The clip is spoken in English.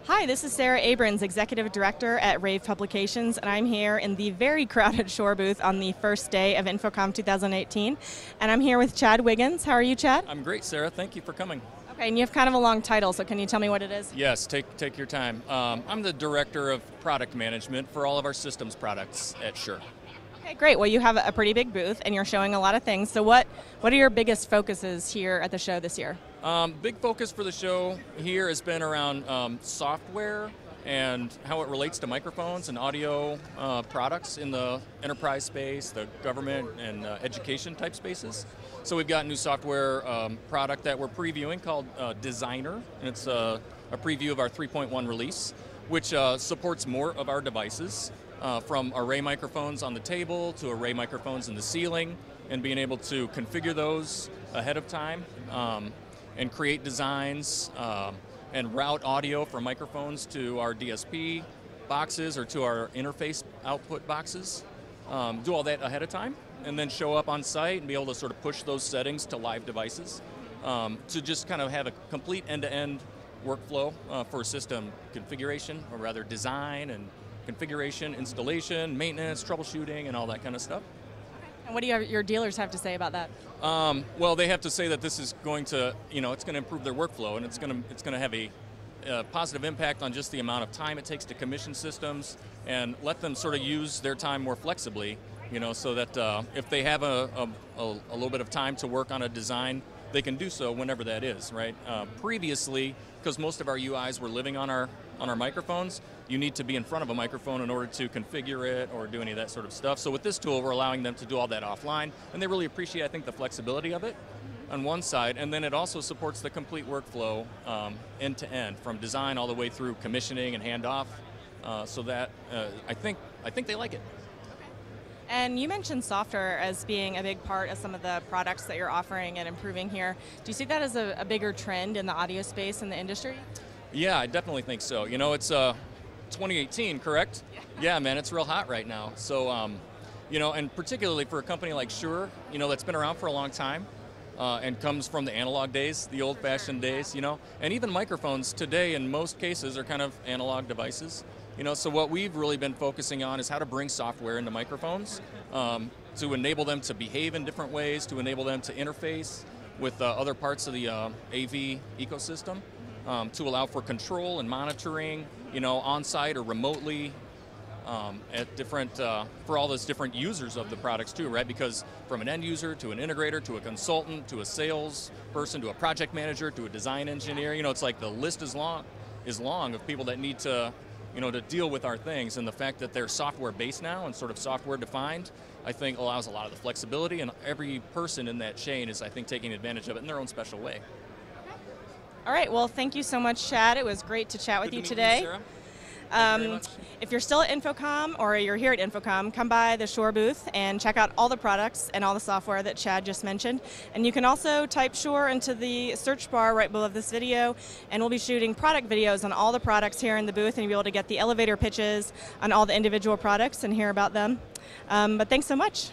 Hi, this is Sara Abrons, Executive Director at Rave Publications, and I'm here in the very crowded Shure booth on the first day of InfoComm 2018. And I'm here with Chad Wiggins. How are you, Chad? I'm great, Sarah. Thank you for coming. Okay, and you have kind of a long title, so can you tell me what it is? Yes, take your time. I'm the Director of Product Management for all of our systems products at Shure. Okay, great. Well, you have a pretty big booth, and you're showing a lot of things. So what are your biggest focuses here at the show this year? Big focus for the show here has been around software and how it relates to microphones and audio products in the enterprise space, the government and education type spaces. So we've got a new software product that we're previewing called Designer, and it's a preview of our 3.1 release, which supports more of our devices, from array microphones on the table to array microphones in the ceiling, and being able to configure those ahead of time and create designs and route audio from microphones to our DSP boxes or to our interface output boxes. Do all that ahead of time, and then show up on site and be able to sort of push those settings to live devices to just kind of have a complete end-to-end workflow for system configuration, or rather design and configuration, installation, maintenance, troubleshooting, and all that kind of stuff. And what do your dealers have to say about that? Well, they have to say that this is going to, it's going to improve their workflow, and it's going to have a positive impact on just the amount of time it takes to commission systems, and let them sort of use their time more flexibly, so that if they have a little bit of time to work on a design, they can do so whenever that is, right? Previously, because most of our UIs were living on our microphones, you need to be in front of a microphone in order to configure it or do any of that sort of stuff. So with this tool, we're allowing them to do all that offline, and they really appreciate, I think, the flexibility of it on one side, and then it also supports the complete workflow end to end, from design all the way through commissioning and handoff. So that I think they like it. And you mentioned software as being a big part of some of the products that you're offering and improving here. Do you see that as a bigger trend in the audio space in the industry? Yeah, I definitely think so. It's 2018, correct? Yeah, man, it's real hot right now. So, and particularly for a company like Shure, that's been around for a long time and comes from the analog days, the old-fashioned days, and even microphones today in most cases are kind of analog devices. So what we've really been focusing on is how to bring software into microphones to enable them to behave in different ways, to enable them to interface with other parts of the AV ecosystem, to allow for control and monitoring, on-site or remotely, at different for all those different users of the products too, right? Because from an end user to an integrator to a consultant to a sales person to a project manager to a design engineer, it's like the list is long of people that need to to deal with our things, and the fact that they're software based now and sort of software defined, I think allows a lot of the flexibility, and every person in that chain is, I think, taking advantage of it in their own special way. All right, well, thank you so much, Chad. It was great to chat with you today. If you're still at InfoComm or you're here at InfoComm, come by the Shure booth and check out all the products and all the software that Chad just mentioned. And you can also type Shure into the search bar right below this video, and we'll be shooting product videos on all the products here in the booth, and you'll be able to get the elevator pitches on all the individual products and hear about them. But thanks so much.